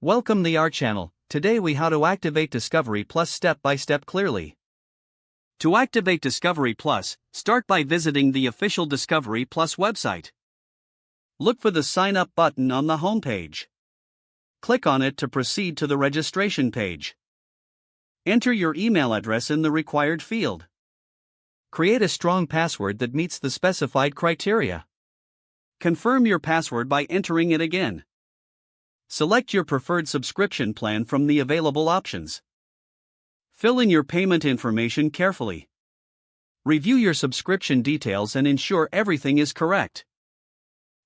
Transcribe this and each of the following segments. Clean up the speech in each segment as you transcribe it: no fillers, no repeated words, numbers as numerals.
Welcome to our channel. Today we how to activate Discovery Plus step by step clearly. To activate Discovery Plus, start by visiting the official Discovery Plus website. Look for the Sign Up button on the homepage. Click on it to proceed to the registration page. Enter your email address in the required field. Create a strong password that meets the specified criteria. Confirm your password by entering it again. Select your preferred subscription plan from the available options. Fill in your payment information carefully. Review your subscription details and ensure everything is correct.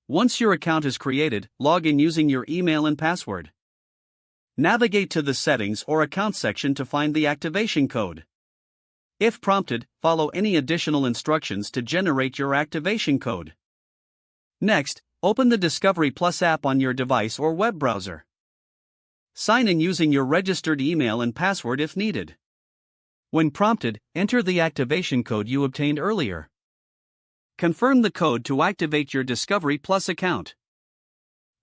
Once your account is created, log in using your email and password. Navigate to the Settings or Account section to find the activation code. If prompted, follow any additional instructions to generate your activation code. Next, open the Discovery Plus app on your device or web browser. Sign in using your registered email and password if needed. When prompted, enter the activation code you obtained earlier. Confirm the code to activate your Discovery Plus account.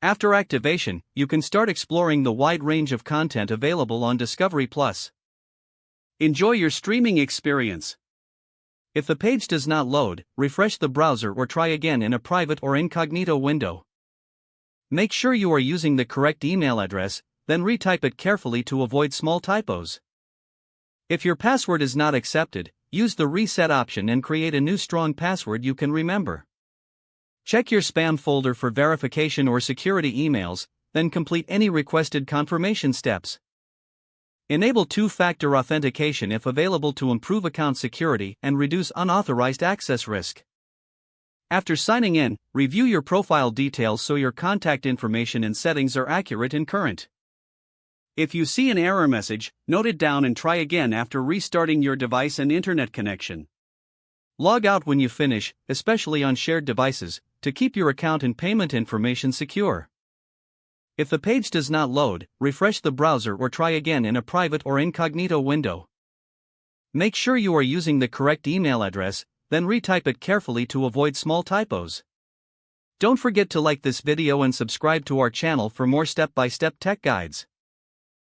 After activation, you can start exploring the wide range of content available on Discovery Plus. Enjoy your streaming experience. If the page does not load, refresh the browser or try again in a private or incognito window. Make sure you are using the correct email address, then retype it carefully to avoid small typos. If your password is not accepted, use the reset option and create a new strong password you can remember. Check your spam folder for verification or security emails, then complete any requested confirmation steps. Enable two-factor authentication if available to improve account security and reduce unauthorized access risk. After signing in, review your profile details so your contact information and settings are accurate and current. If you see an error message, note it down and try again after restarting your device and internet connection. Log out when you finish, especially on shared devices, to keep your account and payment information secure. If the page does not load, refresh the browser or try again in a private or incognito window. Make sure you are using the correct email address, then retype it carefully to avoid small typos. Don't forget to like this video and subscribe to our channel for more step-by-step tech guides.